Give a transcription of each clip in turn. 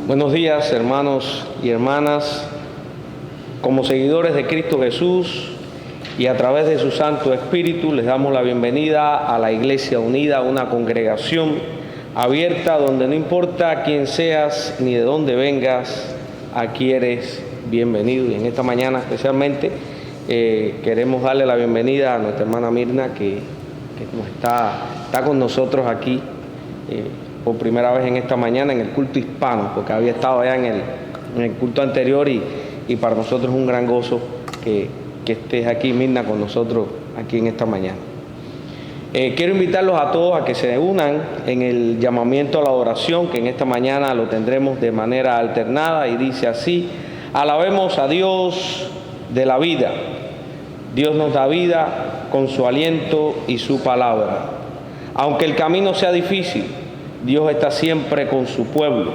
Buenos días, hermanos y hermanas. Como seguidores de Cristo Jesús y a través de su Santo Espíritu, les damos la bienvenida a la Iglesia Unida, una congregación abierta donde no importa quién seas ni de dónde vengas, aquí eres bienvenido. Y en esta mañana especialmente queremos darle la bienvenida a nuestra hermana Mirna que está con nosotros aquí por primera vez en esta mañana en el culto hispano, porque había estado allá en el culto anterior y para nosotros es un gran gozo que estés aquí, Mirna, con nosotros aquí en esta mañana. Quiero invitarlos a todos a que se unan en el llamamiento a la oración, que en esta mañana lo tendremos de manera alternada y dice así: alabemos a Dios de la vida. Dios nos da vida con su aliento y su palabra. Aunque el camino sea difícil, Dios está siempre con su pueblo.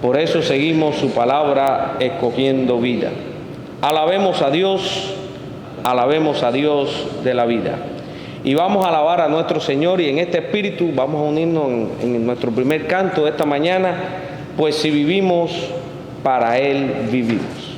Por eso seguimos su palabra escogiendo vida. Alabemos a Dios de la vida. Y vamos a alabar a nuestro Señor, y en este espíritu vamos a unirnos en nuestro primer canto de esta mañana, pues si vivimos, para Él vivimos.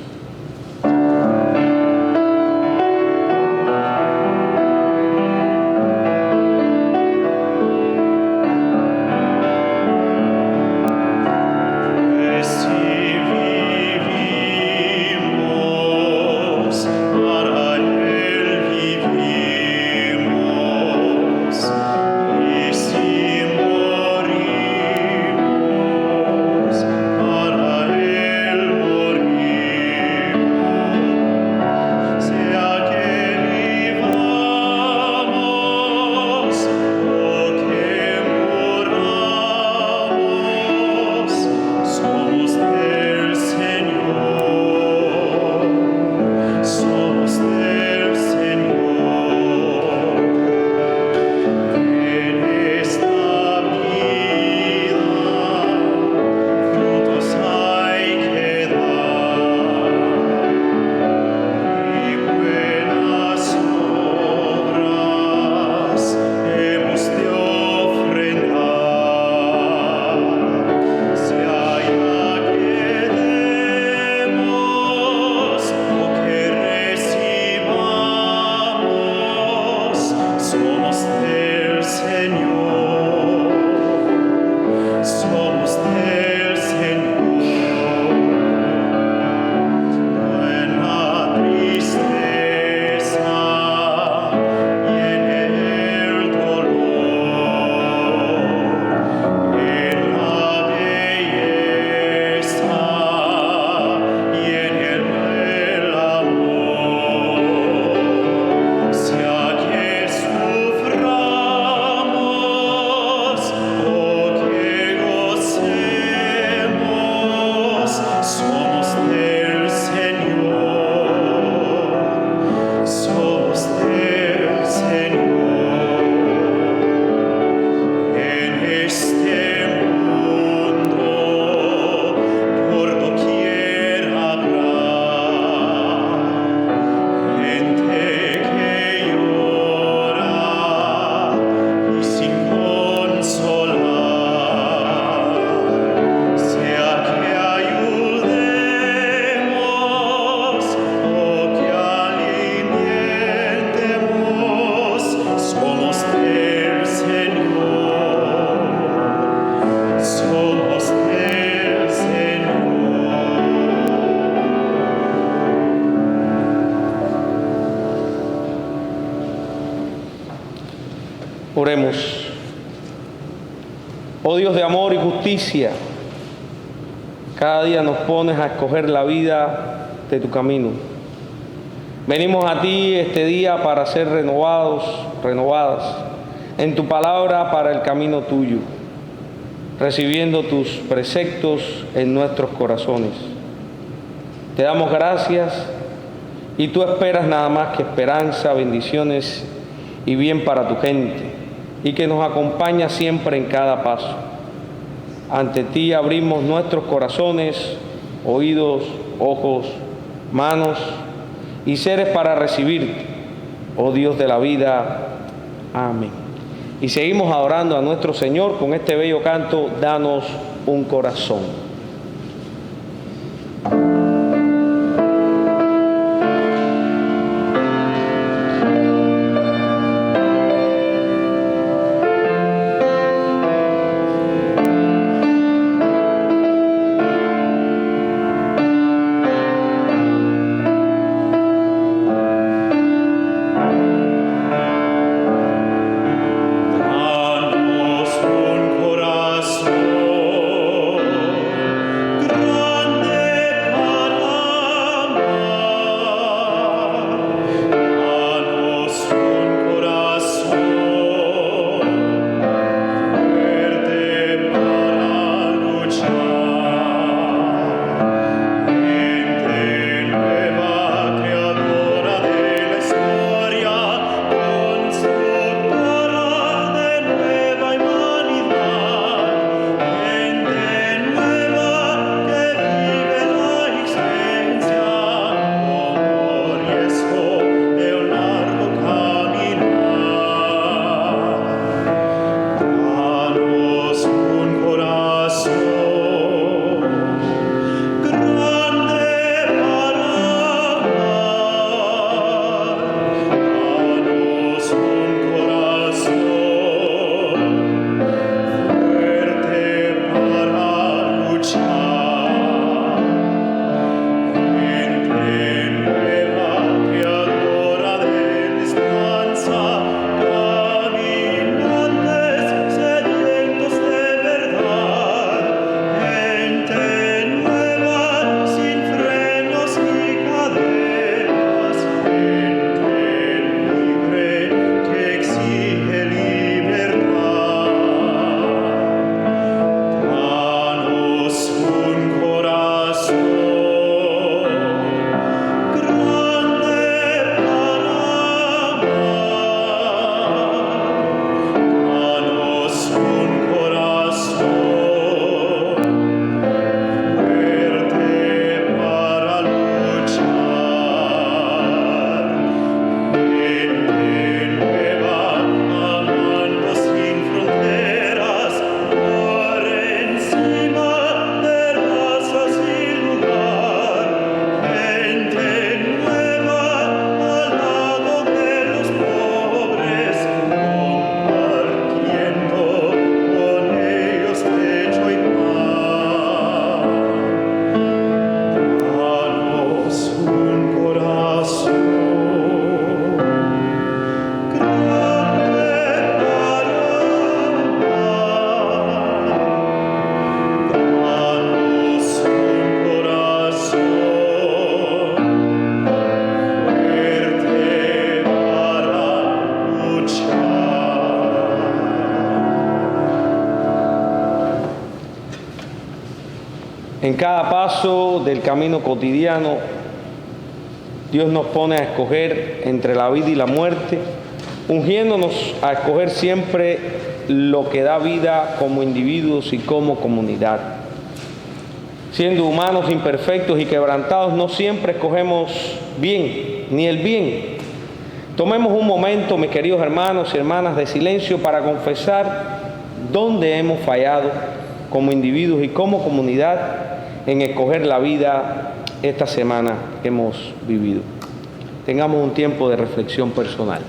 Oremos. Oh Dios de amor y justicia, cada día nos pones a escoger la vida de tu camino. Venimos a ti este día para ser renovadas en tu palabra para el camino tuyo, recibiendo tus preceptos en nuestros corazones. Te damos gracias y tú esperas nada más que esperanza, bendiciones y bien para tu gente, y que nos acompaña siempre en cada paso. Ante ti abrimos nuestros corazones, oídos, ojos, manos y seres para recibirte, oh Dios de la vida. Amén. Y seguimos adorando a nuestro Señor con este bello canto, Danos un corazón. En cada paso del camino cotidiano, Dios nos pone a escoger entre la vida y la muerte, ungiéndonos a escoger siempre lo que da vida como individuos y como comunidad. Siendo humanos imperfectos y quebrantados, no siempre escogemos bien, ni el bien. Tomemos un momento, mis queridos hermanos y hermanas, de silencio para confesar dónde hemos fallado como individuos y como comunidad en escoger la vida esta semana que hemos vivido. Tengamos un tiempo de reflexión personal.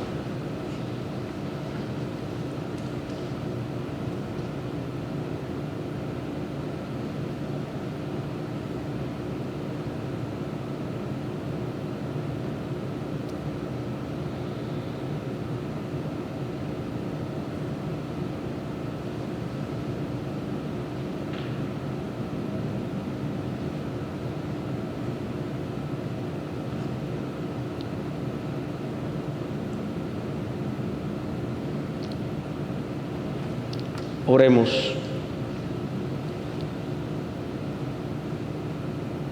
Oremos.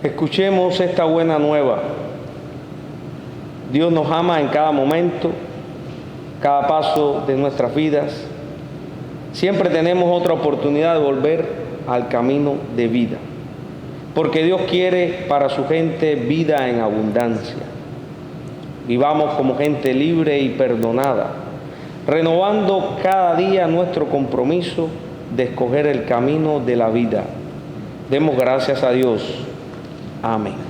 Escuchemos esta buena nueva. Dios nos ama en cada momento, cada paso de nuestras vidas. Siempre tenemos otra oportunidad de volver al camino de vida, porque Dios quiere para su gente vida en abundancia. Vivamos como gente libre y perdonada, renovando cada día nuestro compromiso de escoger el camino de la vida. Demos gracias a Dios. Amén.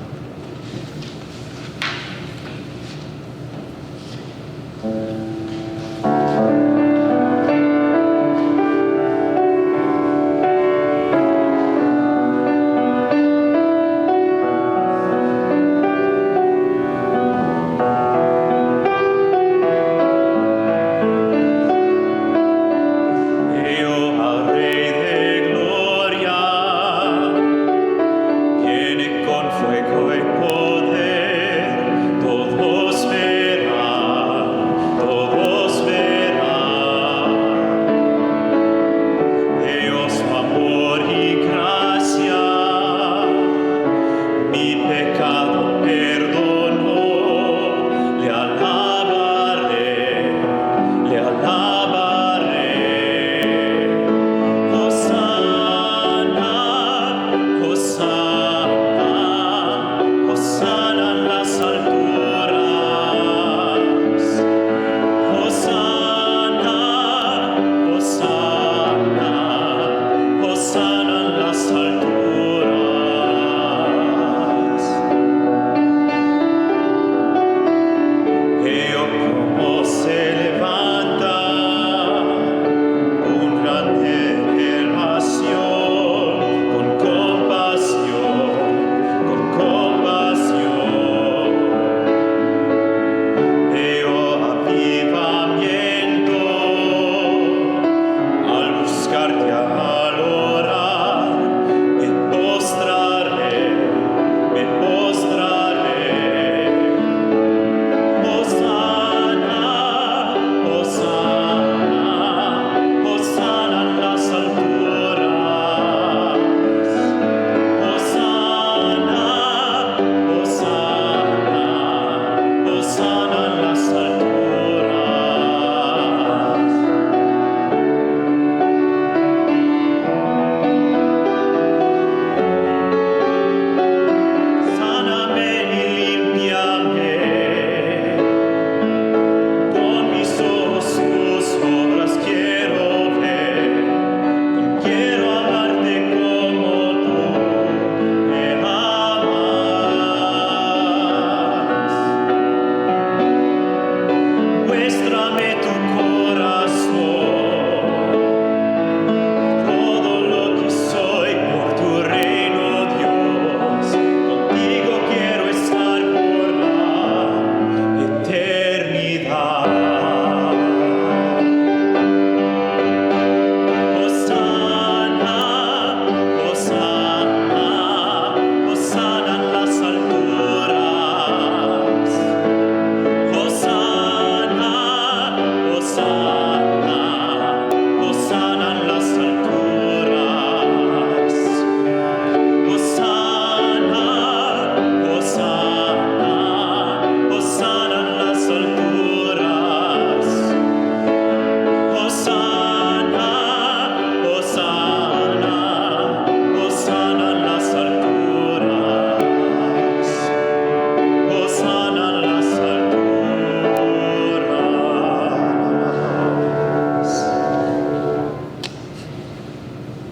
Fuego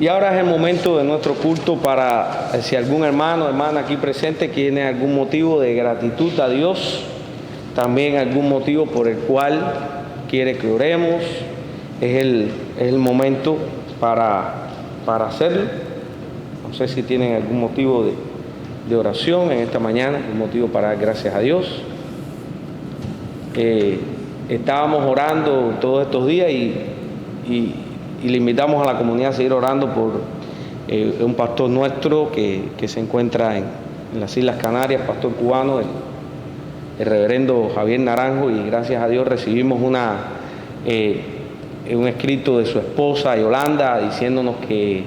Y ahora es el momento de nuestro culto para, si algún hermano o hermana aquí presente tiene algún motivo de gratitud a Dios, también algún motivo por el cual quiere que oremos, es el momento para hacerlo. No sé si tienen algún motivo de oración en esta mañana, un motivo para dar gracias a Dios. Estábamos orando todos estos días y le invitamos a la comunidad a seguir orando por un pastor nuestro que se encuentra en las Islas Canarias, pastor cubano, el reverendo Javier Naranjo, y gracias a Dios recibimos un escrito de su esposa Yolanda diciéndonos que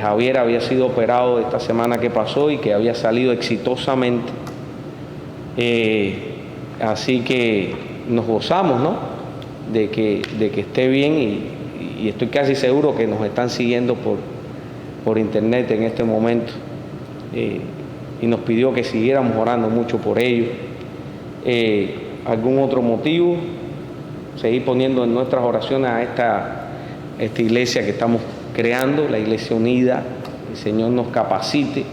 Javier había sido operado esta semana que pasó y que había salido exitosamente. Así que nos gozamos, ¿no?, de que esté bien y estoy casi seguro que nos están siguiendo por internet en este momento, y nos pidió que siguiéramos orando mucho por ellos. ¿Algún otro motivo? Seguir poniendo en nuestras oraciones a esta iglesia que estamos creando, la Iglesia Unida. El Señor nos capacite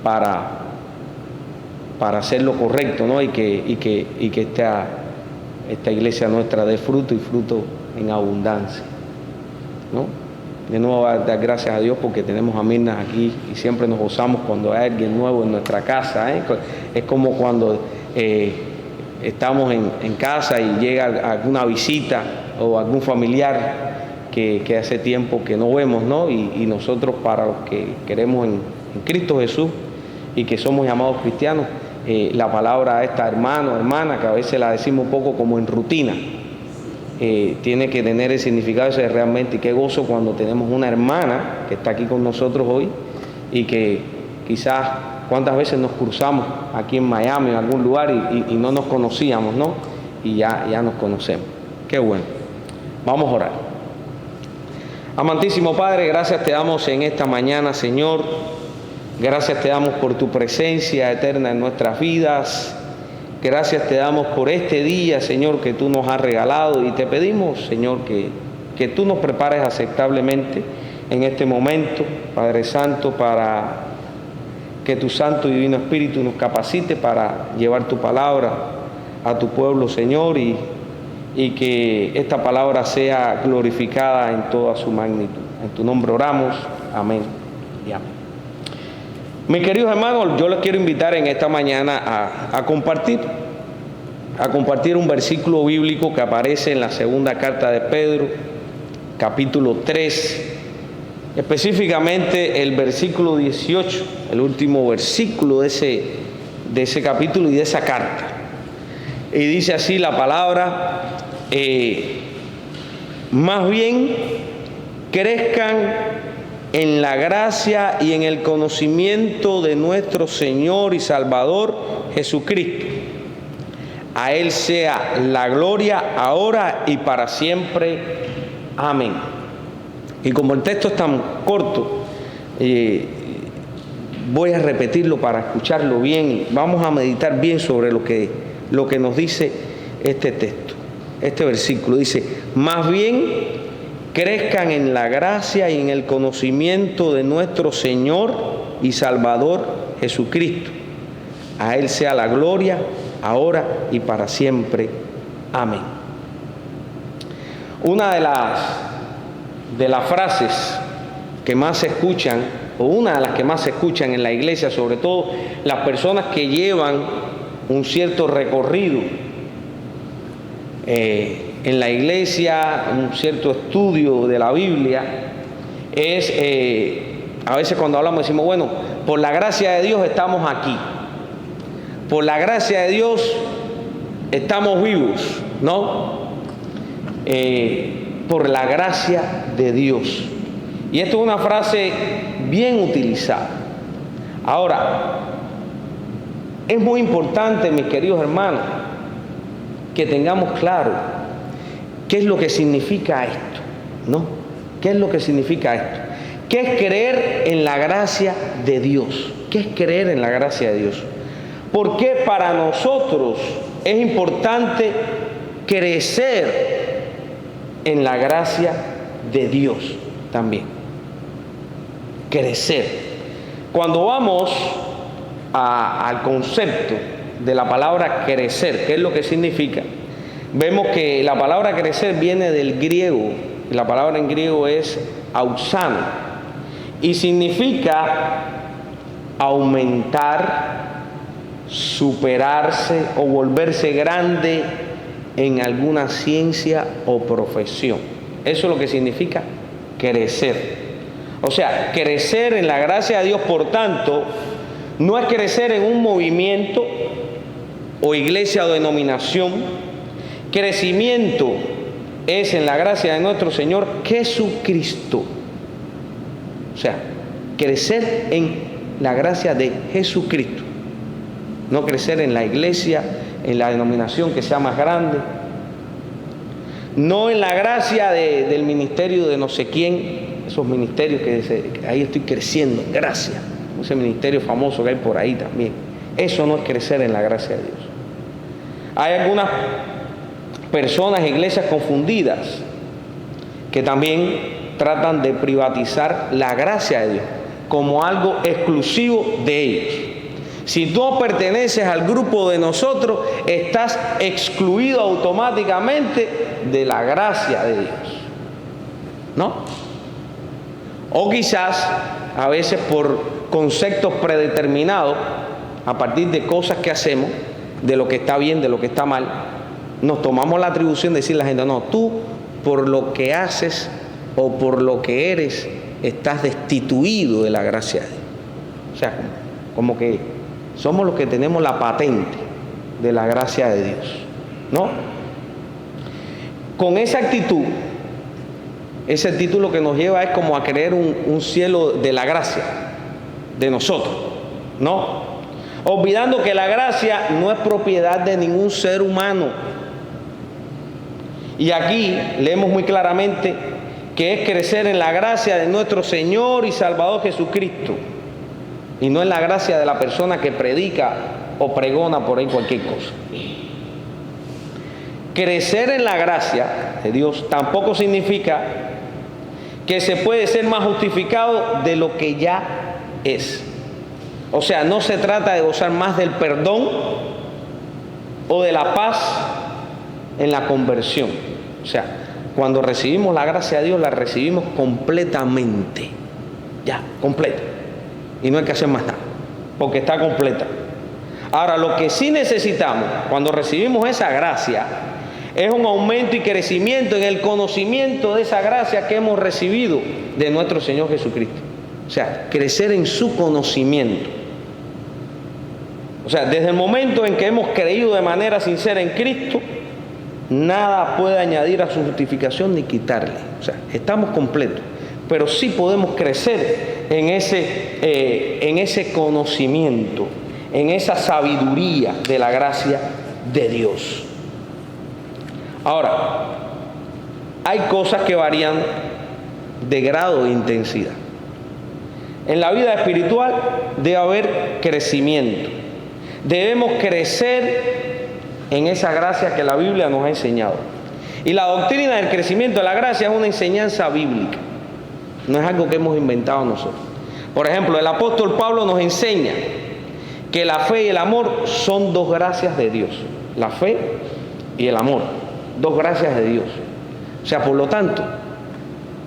para hacer lo correcto, ¿no? Y que esta iglesia nuestra dé fruto y fruto en abundancia, ¿no? De nuevo dar gracias a Dios porque tenemos a Mirna aquí y siempre nos gozamos cuando hay alguien nuevo en nuestra casa, ¿eh? Es como cuando estamos en casa y llega alguna visita o algún familiar que hace tiempo que no vemos, ¿no? Y nosotros, para los que queremos en Cristo Jesús y que somos llamados cristianos, la palabra esta hermano, hermana, que a veces la decimos un poco como en rutina, tiene que tener el significado ese realmente. Y qué gozo cuando tenemos una hermana que está aquí con nosotros hoy y que quizás cuántas veces nos cruzamos aquí en Miami o en algún lugar y no nos conocíamos, ¿no? Y ya nos conocemos. Qué bueno. Vamos a orar. Amantísimo Padre, gracias te damos en esta mañana, Señor. Gracias te damos por tu presencia eterna en nuestras vidas. Gracias te damos por este día, Señor, que tú nos has regalado, y te pedimos, Señor, que tú nos prepares aceptablemente en este momento, Padre Santo, para que tu Santo y Divino Espíritu nos capacite para llevar tu palabra a tu pueblo, Señor, y que esta palabra sea glorificada en toda su magnitud. En tu nombre oramos. Amén y amén. Mis queridos hermanos, yo les quiero invitar en esta mañana a compartir un versículo bíblico que aparece en la segunda carta de Pedro, capítulo 3, específicamente el versículo 18, el último versículo de ese capítulo y de esa carta. Y dice así la palabra: más bien crezcan en la gracia y en el conocimiento de nuestro Señor y Salvador Jesucristo. A Él sea la gloria ahora y para siempre. Amén. Y como el texto es tan corto, voy a repetirlo para escucharlo bien. Vamos a meditar bien sobre lo que nos dice este texto. Este versículo dice: más bien crezcan en la gracia y en el conocimiento de nuestro Señor y Salvador Jesucristo. A Él sea la gloria, ahora y para siempre. Amén. Una de las frases que más se escuchan, o una de las que más se escuchan en la iglesia, sobre todo las personas que llevan un cierto recorrido en la iglesia, un cierto estudio de la Biblia, es a veces cuando hablamos decimos: bueno, por la gracia de Dios estamos aquí, por la gracia de Dios estamos vivos, ¿no? Por la gracia de Dios. Y esto es una frase bien utilizada. Ahora, es muy importante, mis queridos hermanos, que tengamos claro qué es lo que significa esto, ¿no? ¿Qué es lo que significa esto? ¿Qué es creer en la gracia de Dios? ¿Qué es creer en la gracia de Dios? ¿Por qué para nosotros es importante crecer en la gracia de Dios también? crecer. Cuando vamos al concepto de la palabra crecer, ¿qué es lo que significa? Vemos que la palabra crecer viene del griego. La palabra en griego es auxano y significa aumentar, superarse o volverse grande en alguna ciencia o profesión. Eso es lo que significa crecer. O sea, crecer en la gracia de Dios, por tanto, no es crecer en un movimiento o iglesia o denominación. Crecimiento es en la gracia de nuestro Señor Jesucristo. O sea, crecer en la gracia de Jesucristo. No crecer en la iglesia, en la denominación que sea más grande. No en la gracia del ministerio de no sé quién. Esos ministerios que ahí estoy creciendo, gracia. Ese ministerio famoso que hay por ahí también. Eso no es crecer en la gracia de Dios. Hay algunas personas, iglesias confundidas, que también tratan de privatizar la gracia de Dios como algo exclusivo de ellos. Si tú perteneces al grupo de nosotros, estás excluido automáticamente de la gracia de Dios, ¿no? O quizás, a veces por conceptos predeterminados, a partir de cosas que hacemos, de lo que está bien, de lo que está mal, nos tomamos la atribución de decirle a la gente, no, tú por lo que haces o por lo que eres, estás destituido de la gracia de Dios. O sea, como que somos los que tenemos la patente de la gracia de Dios, ¿no? Con esa actitud, ese título que nos lleva es como a creer un cielo de la gracia de nosotros, ¿no? Olvidando que la gracia no es propiedad de ningún ser humano. Y aquí leemos muy claramente que es crecer en la gracia de nuestro Señor y Salvador Jesucristo, y no en la gracia de la persona que predica o pregona por ahí cualquier cosa. Crecer en la gracia de Dios tampoco significa que se puede ser más justificado de lo que ya es. O sea, no se trata de gozar más del perdón o de la paz en la conversión. O sea, cuando recibimos la gracia de Dios, la recibimos completamente. Ya, completa. Y no hay que hacer más nada, porque está completa. Ahora, lo que sí necesitamos cuando recibimos esa gracia es un aumento y crecimiento en el conocimiento de esa gracia que hemos recibido de nuestro Señor Jesucristo. O sea, crecer en su conocimiento. O sea, desde el momento en que hemos creído de manera sincera en Cristo, nada puede añadir a su justificación ni quitarle. O sea, estamos completos. Pero sí podemos crecer en ese conocimiento, en esa sabiduría de la gracia de Dios. Ahora, hay cosas que varían de grado de intensidad. En la vida espiritual debe haber crecimiento. Debemos crecer en esa gracia que la Biblia nos ha enseñado. Y la doctrina del crecimiento de la gracia es una enseñanza bíblica. No es algo que hemos inventado nosotros. Por ejemplo, el apóstol Pablo nos enseña que la fe y el amor son dos gracias de Dios. La fe y el amor, dos gracias de Dios. O sea, por lo tanto,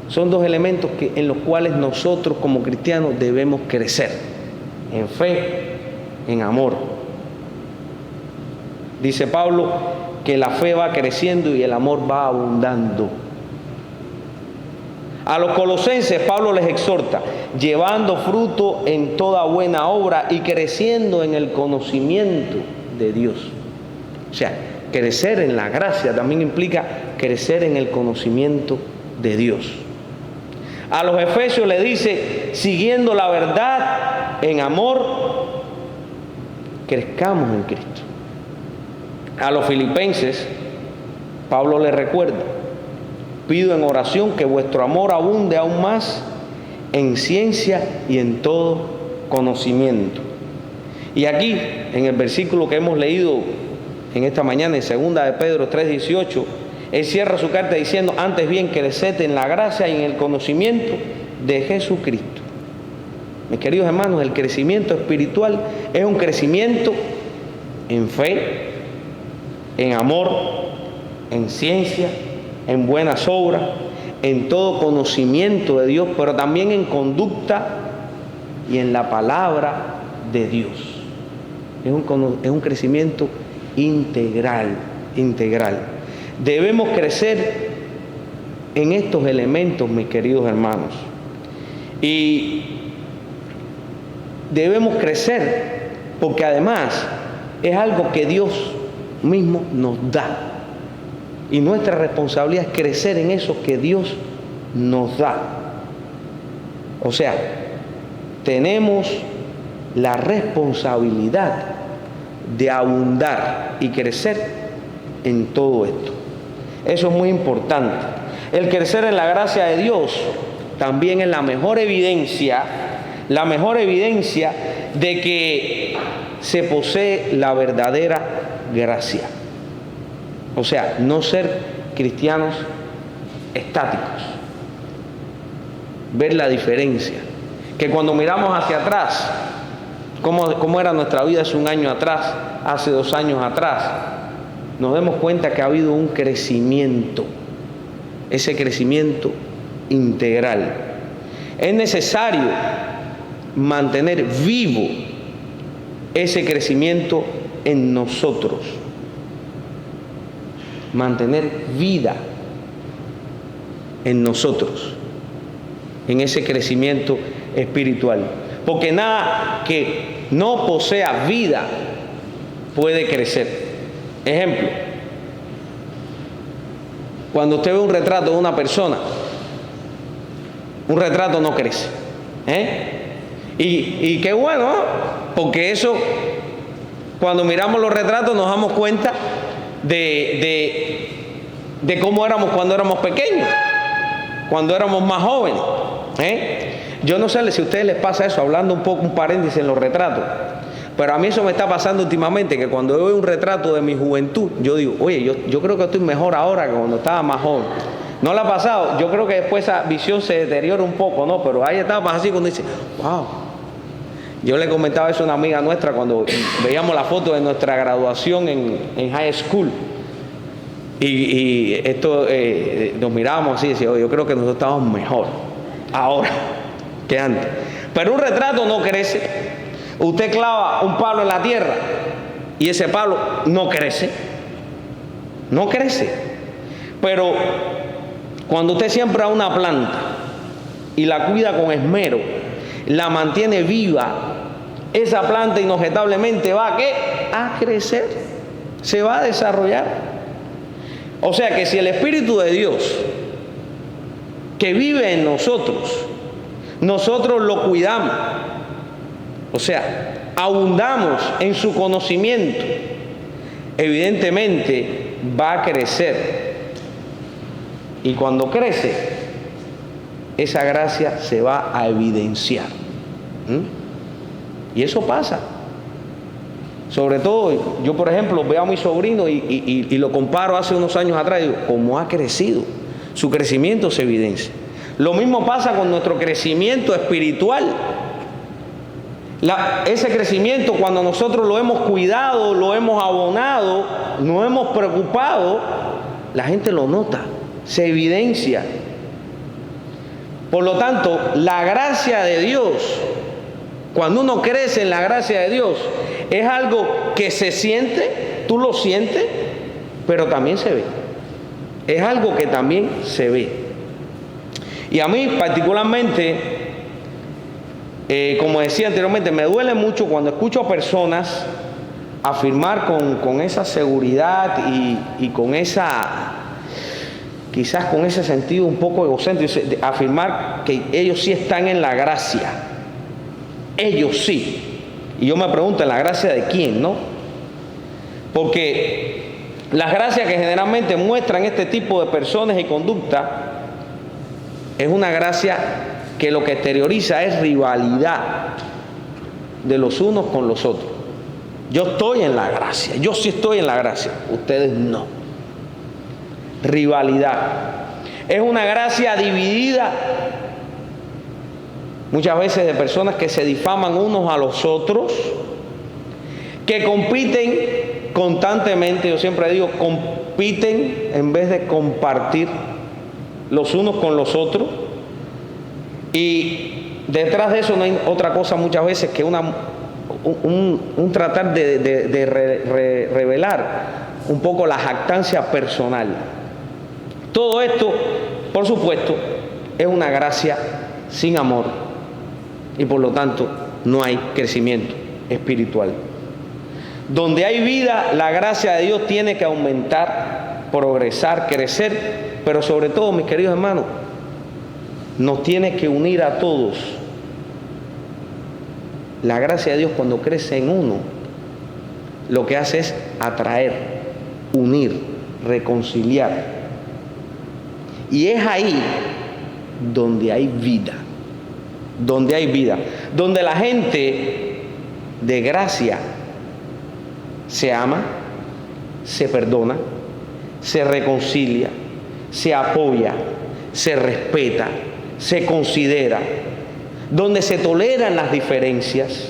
son dos elementos en los cuales nosotros como cristianos debemos crecer. En fe, en amor. Dice Pablo que la fe va creciendo y el amor va abundando. A los colosenses Pablo les exhorta, llevando fruto en toda buena obra y creciendo en el conocimiento de Dios. O sea, crecer en la gracia también implica crecer en el conocimiento de Dios. A los efesios le dice, siguiendo la verdad en amor, crezcamos en Cristo. A los filipenses Pablo les recuerda, pido en oración que vuestro amor abunde aún más en ciencia y en todo conocimiento. Y aquí, en el versículo que hemos leído en esta mañana, en 2 de Pedro 3:18, él cierra su carta diciendo, antes bien creced en la gracia y en el conocimiento de Jesucristo. Mis queridos hermanos, el crecimiento espiritual es un crecimiento en fe, en amor, en ciencia, en buenas obras, en todo conocimiento de Dios, pero también en conducta y en la palabra de Dios. Es un crecimiento integral. Debemos crecer en estos elementos, mis queridos hermanos. Y debemos crecer porque además es algo que Dios mismo nos da. Y nuestra responsabilidad es crecer en eso que Dios nos da. O sea, tenemos la responsabilidad de abundar y crecer en todo esto. Eso es muy importante. El crecer en la gracia de Dios también es la mejor evidencia de que se posee la verdadera gracia. O sea, no ser cristianos estáticos. Ver la diferencia. Que cuando miramos hacia atrás, cómo era nuestra vida hace un año atrás, hace 2 años atrás, nos demos cuenta que ha habido un crecimiento. Ese crecimiento integral. Es necesario mantener vivo ese crecimiento en nosotros. Mantener vida en nosotros, en ese crecimiento espiritual. Porque nada que no posea vida puede crecer. Ejemplo, cuando usted ve un retrato de una persona, un retrato no crece. Y qué bueno, ¿no? Porque eso, cuando miramos los retratos nos damos cuenta de cómo éramos cuando éramos pequeños, cuando éramos más jóvenes. Yo no sé si a ustedes les pasa eso, hablando un poco, un paréntesis en los retratos, pero a mí eso me está pasando últimamente, que cuando yo veo un retrato de mi juventud, yo digo, oye, yo creo que estoy mejor ahora que cuando estaba más joven. ¿No le ha pasado? Yo creo que después esa visión se deteriora un poco, ¿no? Pero hay etapas así cuando dice, wow. Yo le comentaba eso a una amiga nuestra cuando veíamos la foto de nuestra graduación en high school. Y esto, nos mirábamos así y decíamos, yo creo que nosotros estamos mejor ahora que antes. Pero un retrato no crece. Usted clava un palo en la tierra y ese palo no crece. No crece. Pero cuando usted siembra una planta y la cuida con esmero, la mantiene viva, esa planta inobjetablemente va a crecer, se va a desarrollar. O sea que si el Espíritu de Dios que vive en nosotros lo cuidamos, o sea, abundamos en su conocimiento, evidentemente va a crecer. Y cuando crece, esa gracia se va a evidenciar. Y eso pasa. Sobre todo, yo por ejemplo veo a mi sobrino y lo comparo hace unos años atrás y digo, ¿cómo ha crecido? Su crecimiento se evidencia. Lo mismo pasa con nuestro crecimiento espiritual. Ese crecimiento, cuando nosotros lo hemos cuidado, lo hemos abonado, nos hemos preocupado, la gente lo nota, se evidencia. Por lo tanto, la gracia de Dios, cuando uno crece en la gracia de Dios, es algo que se siente, tú lo sientes, pero también se ve. Es algo que también se ve. Y a mí particularmente, como decía anteriormente, me duele mucho cuando escucho a personas afirmar con esa seguridad y con esa, quizás con ese sentido un poco egocéntrico, afirmar que ellos sí están en la gracia. Ellos sí. Y yo me pregunto, ¿en la gracia de quién, no? Porque las gracias que generalmente muestran este tipo de personas y conducta es una gracia que lo que exterioriza es rivalidad de los unos con los otros. Yo estoy en la gracia, yo sí estoy en la gracia, ustedes no. Rivalidad. Es una gracia dividida muchas veces de personas que se difaman unos a los otros, que compiten constantemente, yo siempre digo, compiten en vez de compartir los unos con los otros, y detrás de eso no hay otra cosa muchas veces que un tratar de revelar un poco la jactancia personal. Todo esto, por supuesto, es una gracia sin amor y por lo tanto no hay crecimiento espiritual. Donde hay vida, la gracia de Dios tiene que aumentar, progresar, crecer, pero sobre todo, mis queridos hermanos, nos tiene que unir a todos. La gracia de Dios, cuando crece en uno, lo que hace es atraer, unir, reconciliar. Y es ahí donde hay vida, donde la gente de gracia se ama, se perdona, se reconcilia, se apoya, se respeta, se considera, donde se toleran las diferencias,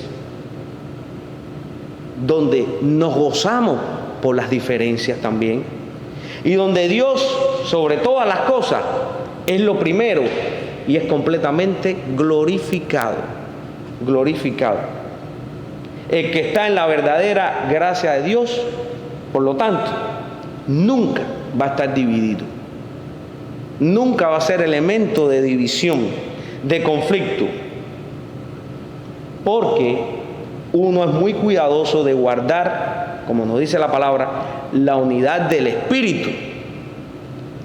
donde nos gozamos por las diferencias también, y donde Dios, sobre todas las cosas, es lo primero y es completamente glorificado. El que está en la verdadera gracia de Dios, por lo tanto, nunca va a estar dividido. Nunca va a ser elemento de división, de conflicto, porque uno es muy cuidadoso de guardar, como nos dice la palabra, la unidad del espíritu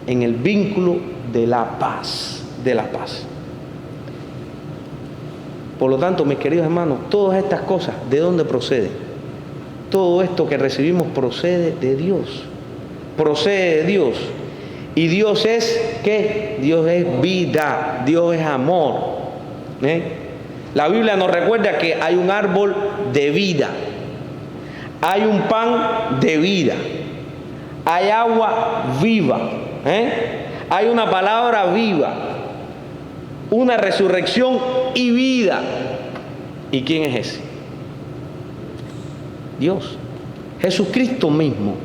en el vínculo de la paz, Por lo tanto, mis queridos hermanos, todas estas cosas, ¿de dónde proceden? Todo esto que recibimos procede de Dios. Y Dios es, ¿qué? Dios es vida, Dios es amor. La Biblia nos recuerda que hay un árbol de vida, hay un pan de vida, hay agua viva, hay una palabra viva, una resurrección y vida. ¿Y quién es ese? Dios, Jesucristo mismo.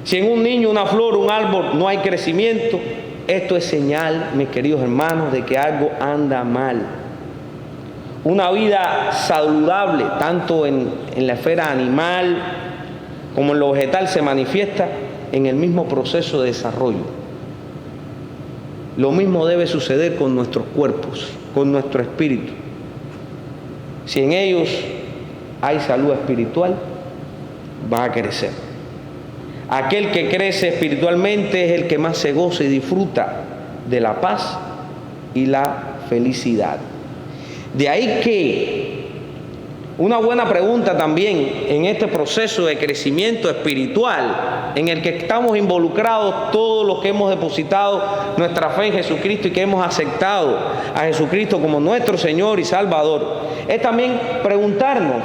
Si en un niño, una flor, un árbol no hay crecimiento, esto es señal, mis queridos hermanos, de que algo anda mal. Una vida saludable, tanto en la esfera animal como en lo vegetal, se manifiesta en el mismo proceso de desarrollo. Lo mismo debe suceder con nuestros cuerpos, con nuestro espíritu. Si en ellos hay salud espiritual, va a crecer. Aquel que crece espiritualmente es el que más se goza y disfruta de la paz y la felicidad. De ahí que una buena pregunta también en este proceso de crecimiento espiritual en el que estamos involucrados todos los que hemos depositado nuestra fe en Jesucristo y que hemos aceptado a Jesucristo como nuestro Señor y Salvador, es también preguntarnos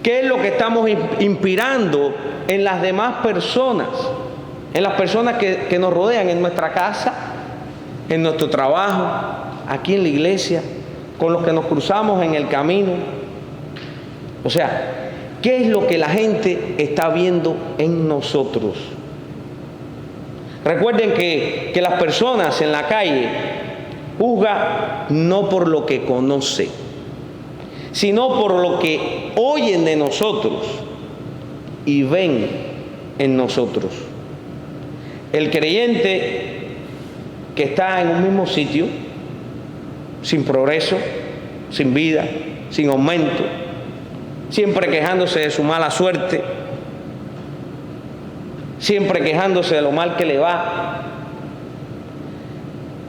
qué es lo que estamos inspirando en las demás personas, en las personas que nos rodean, en nuestra casa, en nuestro trabajo, aquí en la iglesia, con los que nos cruzamos en el camino. O sea, ¿qué es lo que la gente está viendo en nosotros? Recuerden que las personas en la calle juzgan no por lo que conocen, sino por lo que oyen de nosotros y ven en nosotros. El creyente que está en un mismo sitio, sin progreso, sin vida, sin aumento, siempre quejándose de su mala suerte, siempre quejándose de lo mal que le va,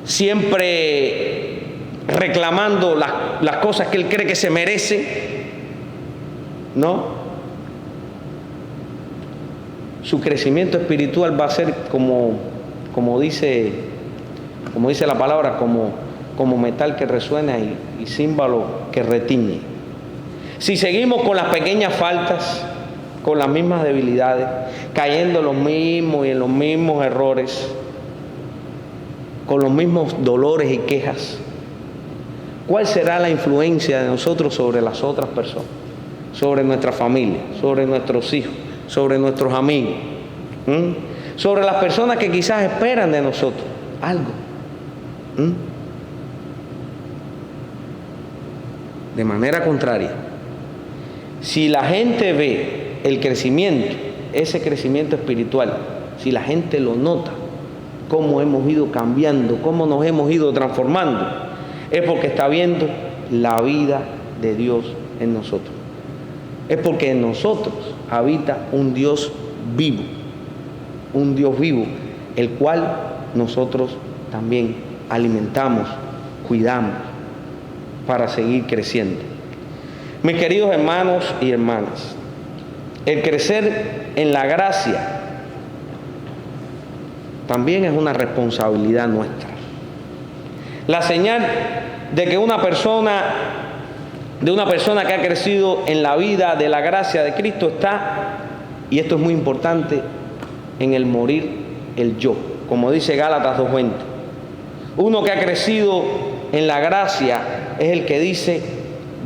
siempre reclamando las cosas que él cree que se merece, ¿no? Su crecimiento espiritual va a ser como dice la palabra, como metal que resuena y címbalo que retiñe. Si seguimos con las pequeñas faltas, con las mismas debilidades, cayendo en los mismos y en los mismos errores, con los mismos dolores y quejas, ¿Cuál será la influencia de nosotros sobre las otras personas? Sobre nuestra familia, sobre nuestros hijos, sobre nuestros amigos, sobre las personas que quizás esperan de nosotros algo. De manera contraria, si la gente ve el crecimiento, ese crecimiento espiritual, si la gente lo nota, cómo hemos ido cambiando, cómo nos hemos ido transformando, es porque está viendo la vida de Dios en nosotros. Es porque en nosotros habita un Dios vivo, el cual nosotros también alimentamos, cuidamos, para seguir creciendo. Mis queridos hermanos y hermanas, el crecer en la gracia también es una responsabilidad nuestra. La señal de que una persona que ha crecido en la vida de la gracia de Cristo está, y esto es muy importante, en el morir el yo, como dice Gálatas 2:20. Uno que ha crecido en la gracia es el que dice: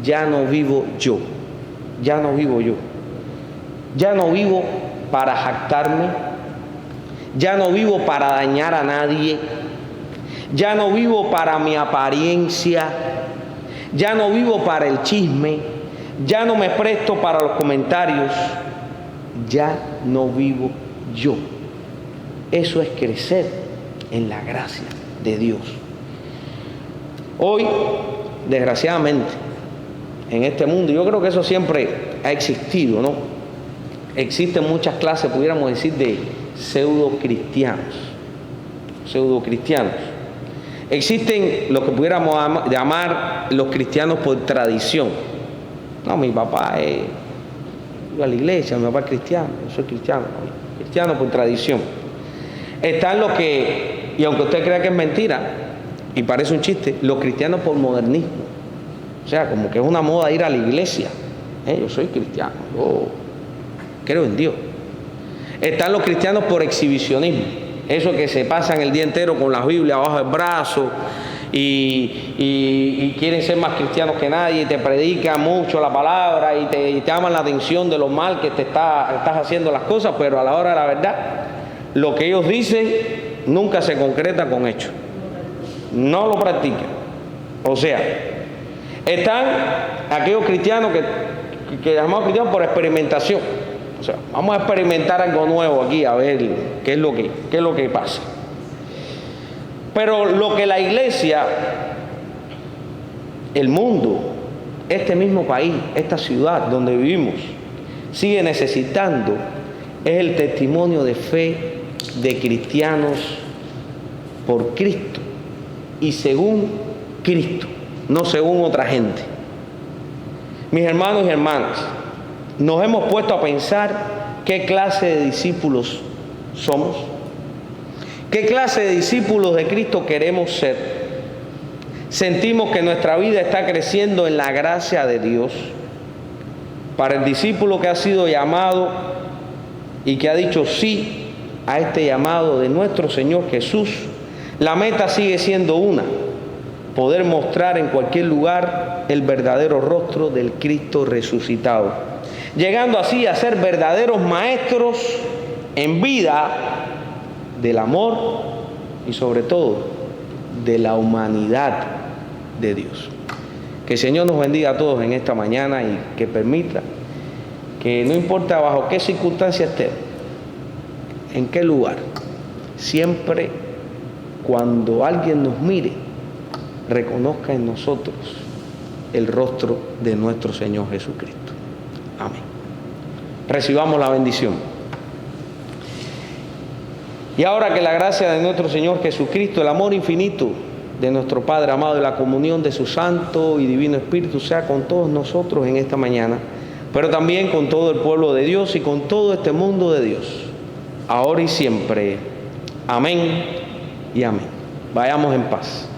ya no vivo yo, ya no vivo yo, ya no vivo para jactarme, ya no vivo para dañar a nadie, ya no vivo para mi apariencia, ya no vivo para el chisme, ya no me presto para los comentarios, ya no vivo yo. Eso es crecer en la gracia de Dios. Hoy, desgraciadamente, en este mundo, yo creo que eso siempre ha existido, ¿no? Existen muchas clases, pudiéramos decir, de pseudo-cristianos. Existen lo que pudiéramos llamar los cristianos por tradición. No, mi papá iba a la iglesia, mi papá es cristiano, yo soy cristiano. Cristiano por tradición. Están los que, y aunque usted crea que es mentira, y parece un chiste, los cristianos por modernismo. O sea, como que es una moda ir a la iglesia. Yo soy cristiano, yo creo en Dios. Están los cristianos por exhibicionismo. Eso que se pasan el día entero con la Biblia bajo el brazo y quieren ser más cristianos que nadie, y te predican mucho la palabra y te llaman la atención de lo mal que estás haciendo las cosas, pero a la hora de la verdad, lo que ellos dicen nunca se concreta con hechos. No lo practican. O sea, están aquellos cristianos que llamamos cristianos por experimentación. O sea, vamos a experimentar algo nuevo aquí, a ver qué es lo que pasa. Pero lo que la iglesia, el mundo, este mismo país, esta ciudad donde vivimos, sigue necesitando es el testimonio de fe de cristianos por Cristo y según Cristo, no según otra gente. Mis hermanos y hermanas, nos hemos puesto a pensar qué clase de discípulos somos, qué clase de discípulos de Cristo queremos ser. Sentimos que nuestra vida está creciendo en la gracia de Dios. Para el discípulo que ha sido llamado y que ha dicho sí a este llamado de nuestro Señor Jesús, la meta sigue siendo una: poder mostrar en cualquier lugar el verdadero rostro del Cristo resucitado, llegando así a ser verdaderos maestros en vida del amor y sobre todo de la humanidad de Dios. Que el Señor nos bendiga a todos en esta mañana y que permita que no importa bajo qué circunstancia esté, en qué lugar, siempre cuando alguien nos mire, reconozca en nosotros el rostro de nuestro Señor Jesucristo. Amén. Recibamos la bendición. Y ahora que la gracia de nuestro Señor Jesucristo, el amor infinito de nuestro Padre amado y la comunión de su Santo y Divino Espíritu sea con todos nosotros en esta mañana, pero también con todo el pueblo de Dios y con todo este mundo de Dios, ahora y siempre. Amén y amén. Vayamos en paz.